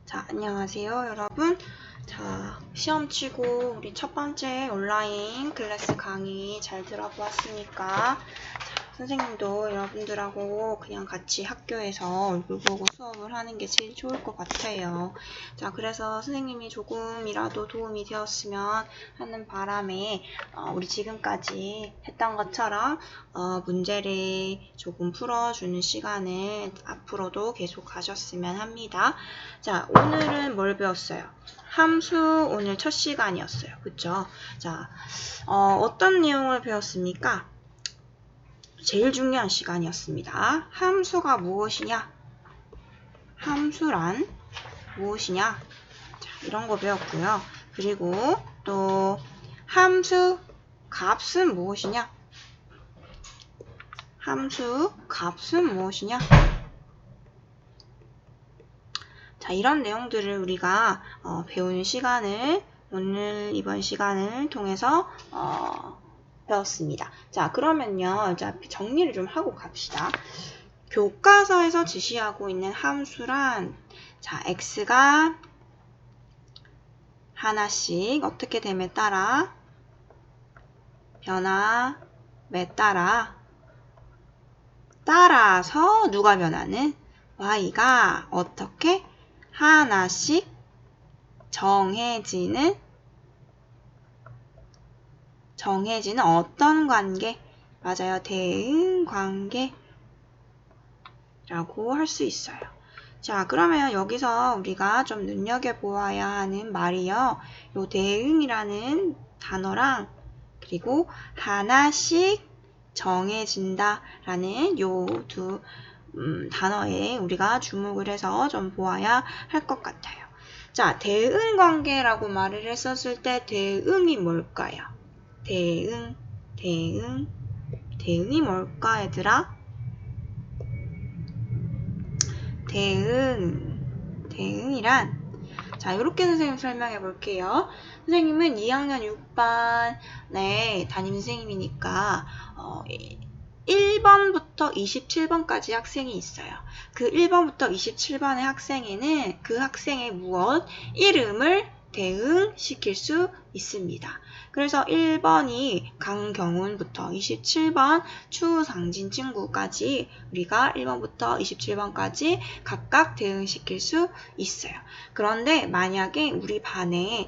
자, 안녕하세요, 여러분. 자, 시험 치고 우리 첫 번째 온라인 클래스 강의 잘 들어보았으니까 선생님도 여러분들하고 그냥 같이 학교에서 얼굴 보고 수업을 하는 게 제일 좋을 것 같아요. 자, 그래서 선생님이 조금이라도 도움이 되었으면 하는 바람에 우리 지금까지 했던 것처럼 문제를 조금 풀어주는 시간을 앞으로도 계속 가셨으면 합니다. 자, 오늘은 뭘 배웠어요? 함수 오늘 첫 시간이었어요. 그쵸? 자, 어떤 내용을 배웠습니까? 제일 중요한 시간이었습니다. 함수가 무엇이냐? 함수란 무엇이냐? 자, 이런 거 배웠고요. 그리고 또 함수 값은 무엇이냐? 함수 값은 무엇이냐? 자, 이런 내용들을 우리가 배우는 시간을 이번 시간을 통해서 배웠습니다. 자, 그러면요. 자, 정리를 좀 하고 갑시다. 교과서에서 지시하고 있는 함수란 자, x가 하나씩 어떻게 됨에 따라 변함에 따라서 누가 변하는 y가 어떻게 하나씩 정해지는 어떤 관계? 맞아요. 대응 관계라고 할 수 있어요. 자, 그러면 여기서 우리가 좀 눈여겨보아야 하는 말이요. 요 대응이라는 단어랑 그리고 하나씩 정해진다라는 요 두 단어에 우리가 주목을 해서 좀 보아야 할 것 같아요. 자, 대응 관계라고 말을 했었을 때 대응이 뭘까요? 대응이 뭘까, 얘들아? 대응이란 자, 이렇게 선생님 설명해 볼게요. 선생님은 2학년 6반에 담임 선생님이니까 1번부터 27번까지 학생이 있어요. 그 1번부터 27번의 학생에는 그 학생의 이름을 대응시킬 수 있습니다. 그래서 1번이 강경훈부터 27번 추상진 친구까지 우리가 1번부터 27번까지 각각 대응시킬 수 있어요. 그런데 만약에 우리 반에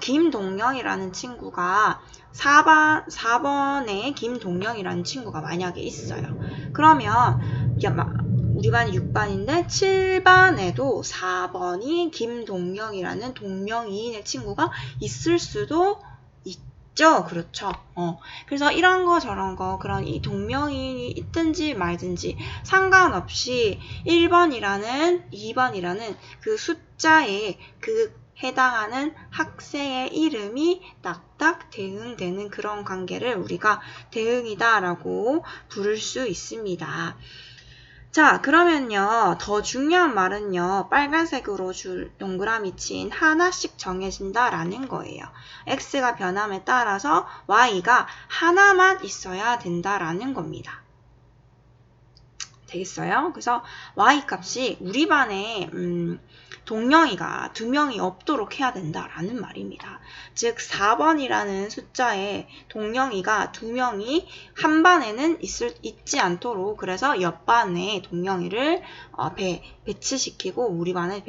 김동영이라는 친구가 4번에 김동영이라는 친구가 만약에 있어요. 그러면 우리 반이 6반인데 7반에도 4번이 김동영이라는 동명이인의 친구가 있을 수도 있죠. 그렇죠. 그래서 이런 거 저런 거 그런 이 동명이인이 있든지 말든지 상관없이 1번이라는 2번이라는 그 숫자에 그 해당하는 학생의 이름이 딱딱 대응되는 그런 관계를 우리가 대응이다라고 부를 수 있습니다. 자, 그러면요. 더 중요한 말은요. 빨간색으로 동그라미 친 하나씩 정해진다라는 거예요. x가 변함에 따라서 y가 하나만 있어야 된다라는 겁니다. 되겠어요? 그래서 y값이 우리 반에 동명이가 2명이 없도록 해야 된다라는 말입니다. 즉 4번이라는 숫자에 동명이가 2명이 한 반에는 있지 않도록 그래서 옆 반에 동명이를 배치시키고 우리 반에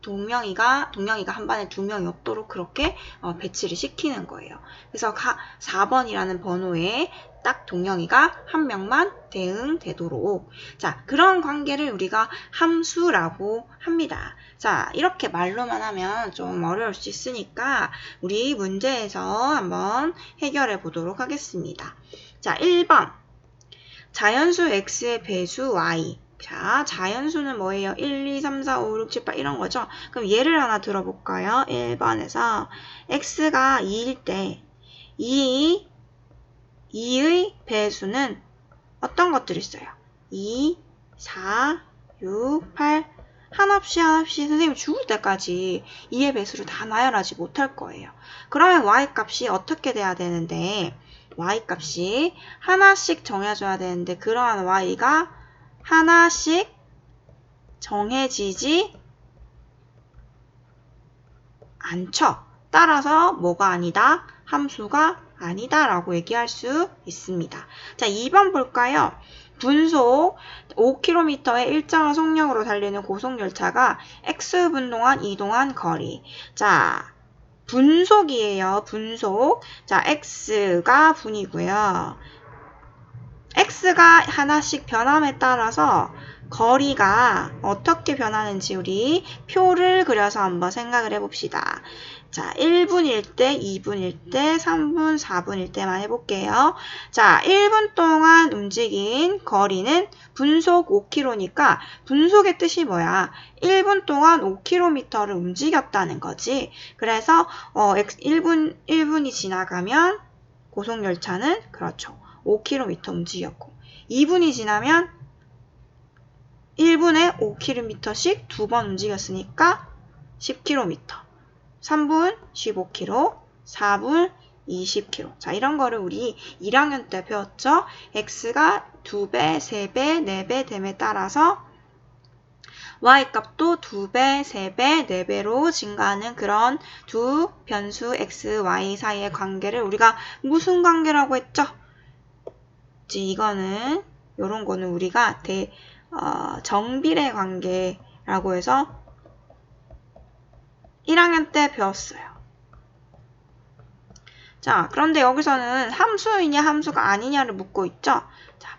동명이가 한 반에 2명이 없도록 그렇게 배치를 시키는 거예요. 그래서 4번이라는 번호에 딱 동명이가 한 명만 대응되도록 자, 그런 관계를 우리가 함수라고 합니다. 자, 이렇게 말로만 하면 좀 어려울 수 있으니까 우리 문제에서 한번 해결해 보도록 하겠습니다. 자, 1번 자연수 x의 배수 y 자, 자연수는 뭐예요? 1, 2, 3, 4, 5, 6, 7, 8 이런 거죠? 그럼 예를 하나 들어볼까요? 1번에서 x가 2일 때 2의 배수는 어떤 것들이 있어요? 2, 4, 6, 8 한없이 선생님이 죽을 때까지 2의 배수를 다 나열하지 못할 거예요. 그러면 y값이 어떻게 돼야 되는데 y값이 하나씩 정해져야 되는데 그러한 y가 하나씩 정해지지 않죠. 따라서 뭐가 아니다? 함수가 아니다 라고 얘기할 수 있습니다. 자, 2번 볼까요? 분속 5km의 일정한 속력으로 달리는 고속열차가 X분 동안 이동한 거리. 자, 분속이에요. 분속. 자, X가 분이고요. X가 하나씩 변함에 따라서 거리가 어떻게 변하는지 우리 표를 그려서 한번 생각을 해봅시다. 자, 1분일 때, 2분일 때, 3분, 4분일 때만 해볼게요. 자, 1분 동안 움직인 거리는 분속 5km니까 분속의 뜻이 뭐야? 1분 동안 5km를 움직였다는 거지. 그래서 1분이 지나가면 고속열차는 그렇죠. 5km 움직였고 2분이 지나면 1분에 5km씩 2번 움직였으니까 10km 3분 15km 4분 20km 자 이런 거를 우리 1학년 때 배웠죠. X가 2배, 3배, 4배 됨에 따라서 Y값도 2배, 3배, 4배로 증가하는 그런 두 변수 X, Y 사이의 관계를 우리가 무슨 관계라고 했죠? 이거는 요런 거는 우리가 정비례 관계라고 해서 1학년 때 배웠어요. 자, 그런데 여기서는 함수이냐 함수가 아니냐를 묻고 있죠. 자,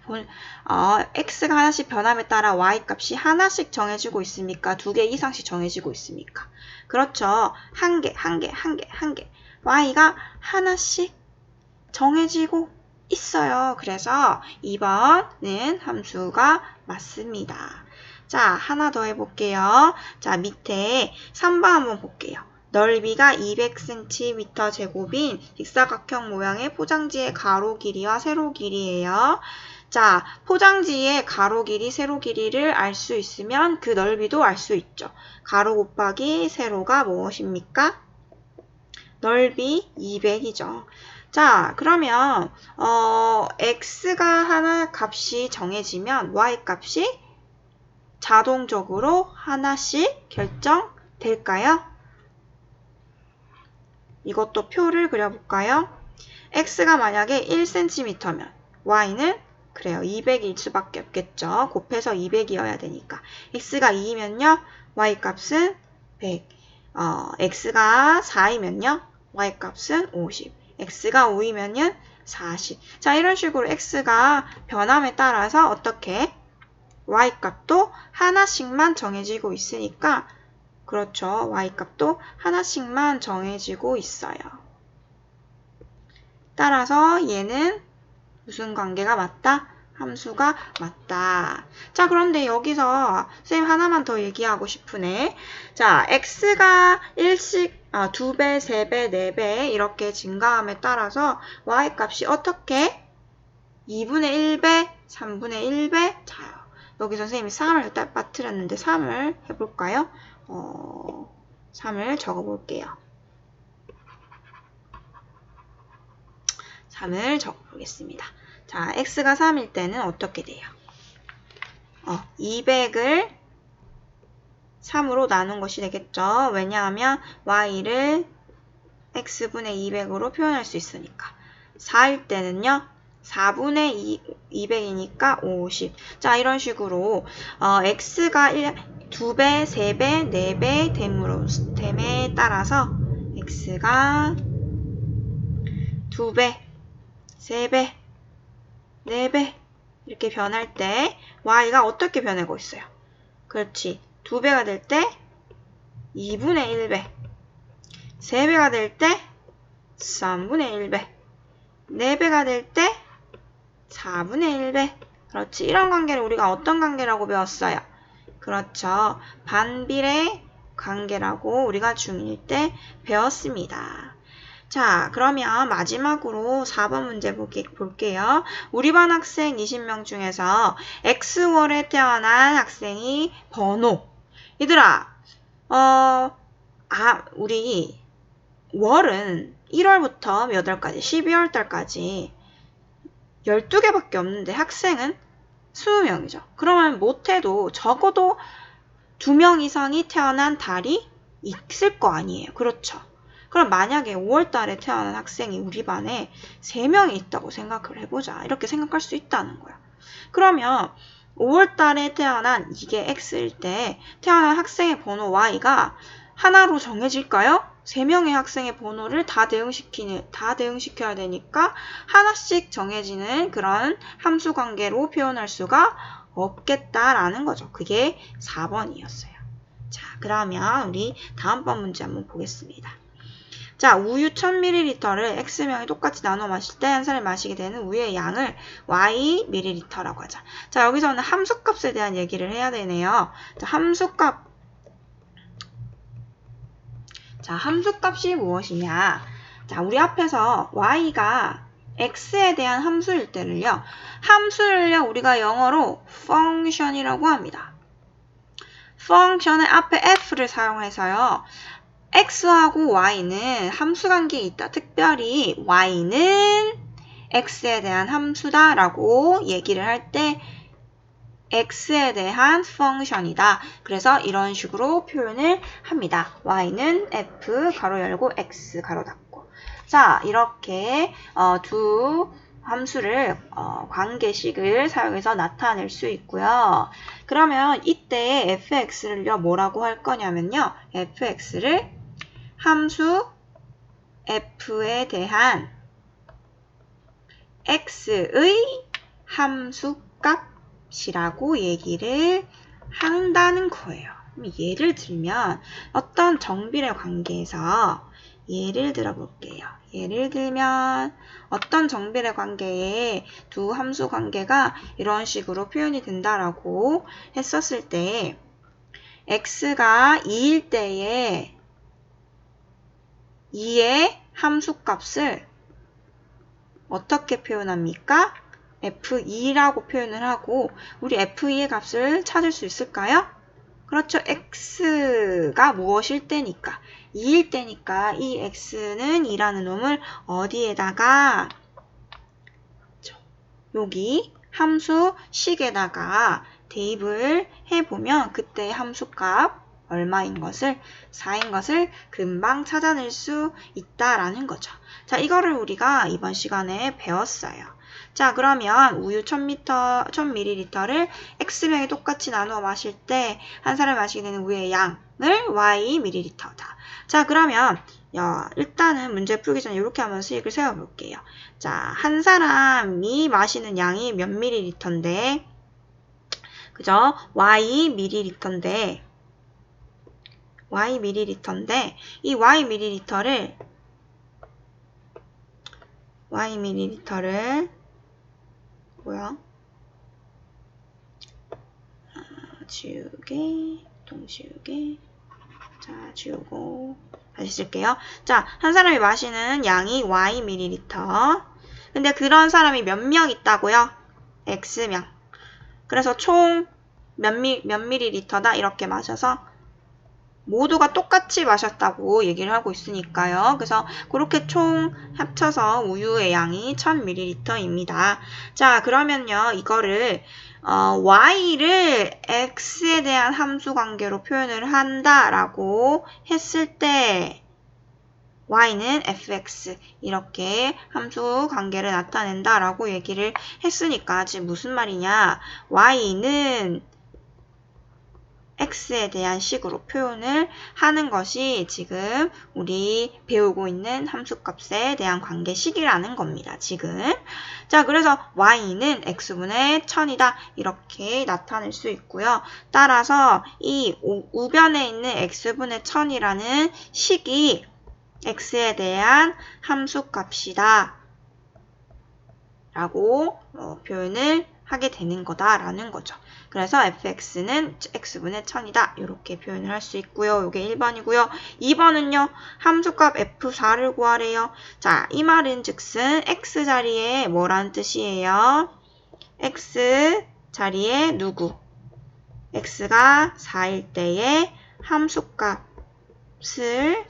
x가 하나씩 변함에 따라 y 값이 하나씩 정해지고 있습니까? 2개 이상씩 정해지고 있습니까? 그렇죠. 한 개. y가 하나씩 정해지고 있어요. 그래서 2번은 함수가 맞습니다. 자, 하나 더 해볼게요. 자, 밑에 3번 한번 볼게요. 넓이가 200cm 제곱인 직사각형 모양의 포장지의 가로 길이와 세로 길이예요. 자, 포장지의 가로 길이, 세로 길이를 알 수 있으면 그 넓이도 알 수 있죠. 가로 곱하기 세로가 무엇입니까? 넓이 200이죠. 자, 그러면 x가 하나 값이 정해지면 y 값이 자동적으로 하나씩 결정될까요? 이것도 표를 그려볼까요? x가 만약에 1cm면 y는 그래요. 200일 수밖에 없겠죠. 곱해서 200이어야 되니까. x가 2면요. y 값은 100. x가 4이면요. y 값은 50. x가 5이면은 40. 자, 이런 식으로 x가 변함에 따라서 어떻게 y 값도 하나씩만 정해지고 있으니까 그렇죠. y 값도 하나씩만 정해지고 있어요. 따라서 얘는 무슨 관계가 맞다? 함수가 맞다. 자, 그런데 여기서 선생님 하나만 더 얘기하고 싶으네. 자, x가 2배, 3배, 4배 이렇게 증가함에 따라서 y 값이 어떻게? 2분의 1배, 3분의 1배? 자, 여기 선생님이 3을 빠뜨렸는데 3을 해볼까요? 3을 적어볼게요. 3을 적어보겠습니다. 자, x가 3일 때는 어떻게 돼요? 200을 3으로 나눈 것이 되겠죠. 왜냐하면 y를 x분의 200으로 표현할 수 있으니까. 4일 때는요. 4분의 200이니까 50. 자, 이런 식으로 x가 2배, 3배, 4배 됨에 따라서 x가 2배, 3배, 4배 이렇게 변할 때 y가 어떻게 변하고 있어요? 그렇지. 2배가 될 때 2분의 1배, 3배가 될 때 3분의 1배, 4배가 될 때 4분의 1배. 그렇지. 이런 관계를 우리가 어떤 관계라고 배웠어요? 그렇죠. 반비례 관계라고 우리가 중1 때 배웠습니다. 자, 그러면 마지막으로 4번 문제 볼게요. 우리 반 학생 20명 중에서 X월에 태어난 학생이 번호. 얘들아, 우리 월은 1월부터 몇 월까지? 12월 달까지 12개밖에 없는데 학생은 20명이죠. 그러면 못해도 적어도 2명 이상이 태어난 달이 있을 거 아니에요. 그렇죠? 그럼 만약에 5월 달에 태어난 학생이 우리 반에 3명이 있다고 생각을 해보자. 이렇게 생각할 수 있다는 거야. 그러면 5월 달에 태어난 이게 X일 때 태어난 학생의 번호 Y가 하나로 정해질까요? 3명의 학생의 번호를 다 대응시켜야 되니까 하나씩 정해지는 그런 함수 관계로 표현할 수가 없겠다라는 거죠. 그게 4번이었어요. 자, 그러면 우리 다음번 문제 한번 보겠습니다. 자, 우유 1000ml를 X명이 똑같이 나눠 마실 때 한 사람이 마시게 되는 우유의 양을 Y ml라고 하자. 자, 여기서는 함수값에 대한 얘기를 해야 되네요. 자, 함수값이 무엇이냐? 자, 우리 앞에서 Y가 X에 대한 함수일 때를요. 함수를요, 우리가 영어로 function이라고 합니다. function의 앞에 f를 사용해서요. x하고 y는 함수관계에 있다. 특별히 y는 x에 대한 함수다 라고 얘기를 할 때 x에 대한 function이다. 그래서 이런 식으로 표현을 합니다. y는 f 가로 열고 x 가로 닫고. 자, 이렇게 두 함수를 관계식을 사용해서 나타낼 수 있고요. 그러면 이때 fx를요 뭐라고 할 거냐면요. fx를 함수 f에 대한 x의 함수값이라고 얘기를 한다는 거예요. 예를 들면 어떤 정비례 관계에서 예를 들어 볼게요. 예를 들면 어떤 정비례 관계에 두 함수 관계가 이런 식으로 표현이 된다라고 했었을 때 x가 2일 때에 2의 함수값을 어떻게 표현합니까? f2라고 표현을 하고 우리 f2의 값을 찾을 수 있을까요? 그렇죠. x가 무엇일 때니까 2일 때니까 이 x는 2라는 놈을 어디에다가 여기 함수식에다가 대입을 해보면 그때 함수값 얼마인 것을 4인 것을 금방 찾아낼 수 있다라는 거죠. 자, 이거를 우리가 이번 시간에 배웠어요. 자, 그러면 우유 1000ml를 X명이 똑같이 나누어 마실 때 한 사람이 마시게 되는 우유의 양을 Y ml다. 자, 그러면 일단은 문제 풀기 전에 이렇게 한번 수익을 세워볼게요. 자, 한 사람이 마시는 양이 몇 ml인데 그죠? Y ml인데 이 Y ml를 뭐야? 지우개, 동지우개. 자, 지우고 다시 쓸게요. 자, 한 사람이 마시는 양이 Y ml. 근데 그런 사람이 몇 명 있다고요? X명. 그래서 총 몇 ml다 이렇게 마셔서 모두가 똑같이 마셨다고 얘기를 하고 있으니까요. 그래서 그렇게 총 합쳐서 우유의 양이 1000ml입니다. 자, 그러면요. 이거를 y를 x에 대한 함수 관계로 표현을 한다라고 했을 때 y는 fx 이렇게 함수 관계를 나타낸다라고 얘기를 했으니까 지금 무슨 말이냐? y는 x에 대한 식으로 표현을 하는 것이 지금 우리 배우고 있는 함수값에 대한 관계식이라는 겁니다. 지금. 자, 그래서 y는 x분의 1000이다. 이렇게 나타낼 수 있고요. 따라서 이 우변에 있는 x분의 1000이라는 식이 x에 대한 함수값이다. 라고 표현을 하게 되는 거다라는 거죠. 그래서 fx는 x분의 1000이다. 이렇게 표현을 할 수 있고요. 이게 1번이고요. 2번은요. 함수값 f4를 구하래요. 자, 이 말은 즉슨 x 자리에 뭐라는 뜻이에요? x 자리에 누구? x가 4일 때에 함수값을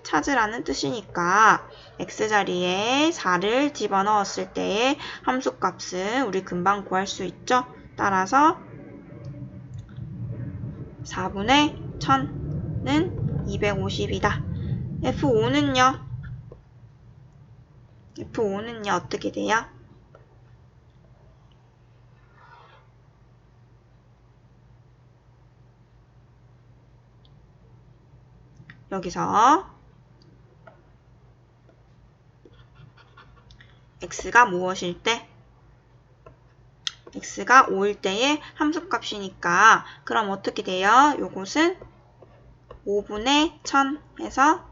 찾으라는 뜻이니까 x자리에 4를 집어넣었을 때의 함수값은 우리 금방 구할 수 있죠. 따라서 4분의 1000는 250이다. F5는요? F5는요, 어떻게 돼요? 여기서 x가 무엇일 때? x가 5일 때의 함수값이니까 그럼 어떻게 돼요? 요것은 5분의 1000 해서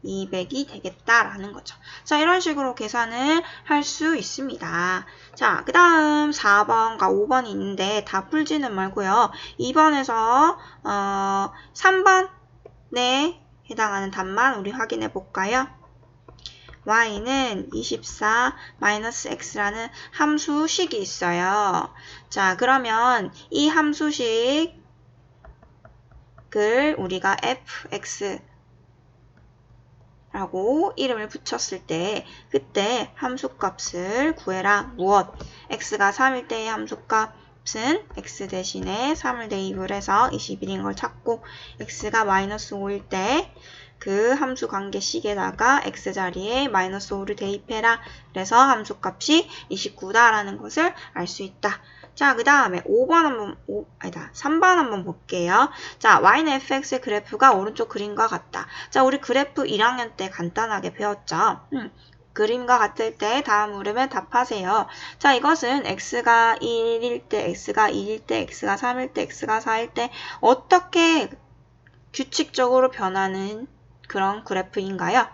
200이 되겠다라는 거죠. 자, 이런 식으로 계산을 할 수 있습니다. 자, 그 다음 4번과 5번이 있는데 다 풀지는 말고요. 2번에서 3번에 해당하는 답만 우리 확인해 볼까요? y는 24 x라는 함수식이 있어요. 자, 그러면 이 함수식을 우리가 fx 라고 이름을 붙였을 때 그때 함수값을 구해라. 무엇? x가 3일 때의 함수값은 x 대신에 3을 대입을 해서 21인 걸 찾고 x가 마이너스 5일 때 그 함수 관계식에다가 x 자리에 마이너스 5를 대입해라. 그래서 함수값이 29다라는 것을 알 수 있다. 자, 그 다음에 3번 한번 볼게요. 자, y는 fx의 그래프가 오른쪽 그림과 같다. 자, 우리 그래프 1학년 때 간단하게 배웠죠. 그림과 같을 때 다음 물음에 답하세요. 자, 이것은 x가 1일 때, x가 2일 때, x가 3일 때, x가 4일 때 어떻게 규칙적으로 변하는 그런 그래프인가요?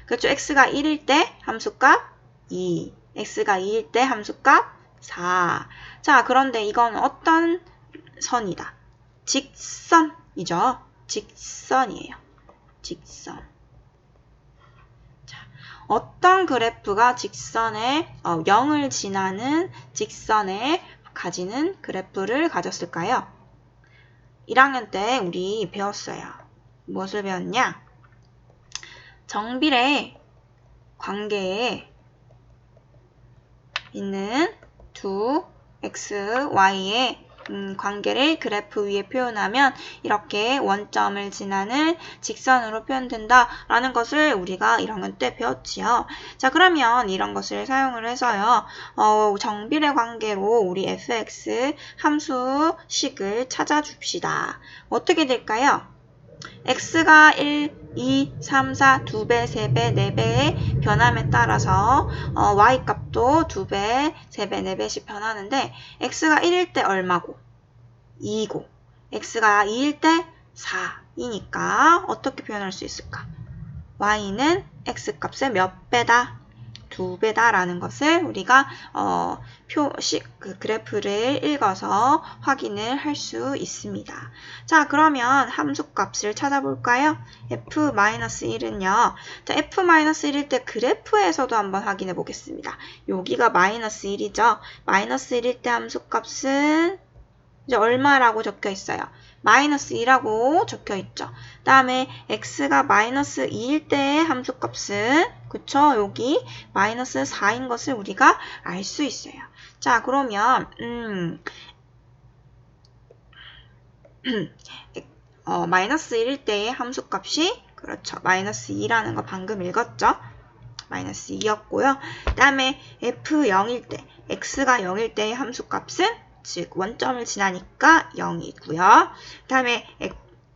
그렇죠. x가 1일 때 함수값 2, x가 2일 때 함수값 4. 자, 그런데 이건 어떤 선이다? 직선이죠. 직선이에요. 직선. 자, 어떤 그래프가 직선에 0을 지나는 직선에 가지는 그래프를 가졌을까요? 1학년 때 우리 배웠어요. 무엇을 배웠냐? 정비례 관계에 있는 두 x, y의 관계를 그래프 위에 표현하면 이렇게 원점을 지나는 직선으로 표현된다 라는 것을 우리가 1학년 때 배웠지요. 자, 그러면 이런 것을 사용을 해서요. 정비례 관계로 우리 fx 함수식을 찾아줍시다. 어떻게 될까요? x가 1, 2, 3, 4, 2배, 3배, 4배의 변함에 따라서 y값도 2배, 3배, 4배씩 변하는데 x가 1일 때 얼마고? 2고 x가 2일 때 4이니까 어떻게 표현할 수 있을까? y는 x값의 몇 배다? 2배다 라는 것을 우리가 그래프를 읽어서 확인을 할 수 있습니다. 자, 그러면 함수값을 찾아볼까요? f-1은요. 자, f-1일 때 그래프에서도 한번 확인해 보겠습니다. 여기가 마이너스 1이죠. 마이너스 1일 때 함수값은 이제 얼마라고 적혀 있어요? 마이너스 2라고 적혀 있죠. 그 다음에 x가 마이너스 2일 때의 함수값은 그쵸? 여기 마이너스 4인 것을 우리가 알 수 있어요. 자, 그러면 마이너스 1일 때의 함수값이 그렇죠. 마이너스 2라는 거 방금 읽었죠? 마이너스 2였고요. 그 다음에 f0일 때, x가 0일 때의 함수값은 즉 원점을 지나니까 0이고요. 그 다음에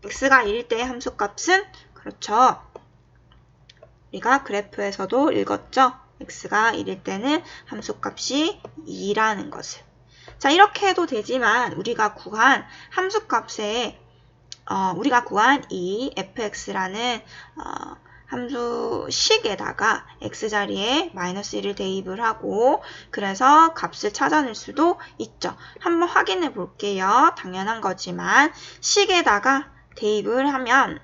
x가 1일 때의 함수값은 그렇죠. 우리가 그래프에서도 읽었죠. x가 1일 때는 함수값이 2라는 것을. 자, 이렇게 해도 되지만 우리가 구한 함수값에 우리가 구한 이 fx라는 함수식에다가 x자리에 마이너스 1을 대입을 하고 그래서 값을 찾아낼 수도 있죠. 한번 확인해 볼게요. 당연한 거지만 식에다가 대입을 하면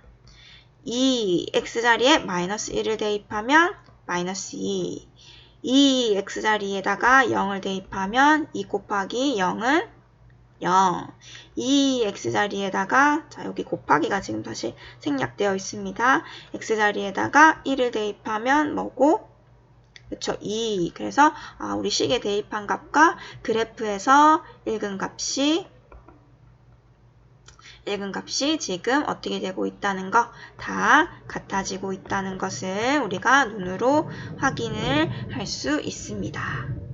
이 x자리에 마이너스 1을 대입하면 마이너스 2 이 x자리에다가 0을 대입하면 2 곱하기 0은 0. 이 x자리에다가 자, 여기 곱하기가 지금 다시 생략되어 있습니다. x자리에다가 1을 대입하면 뭐고? 그쵸, 2. 그래서 우리 식에 대입한 값과 그래프에서 읽은 값이 작은 값이 지금 어떻게 되고 있다는 거, 다 같아지고 있다는 것을 우리가 눈으로 확인을 할 수 있습니다.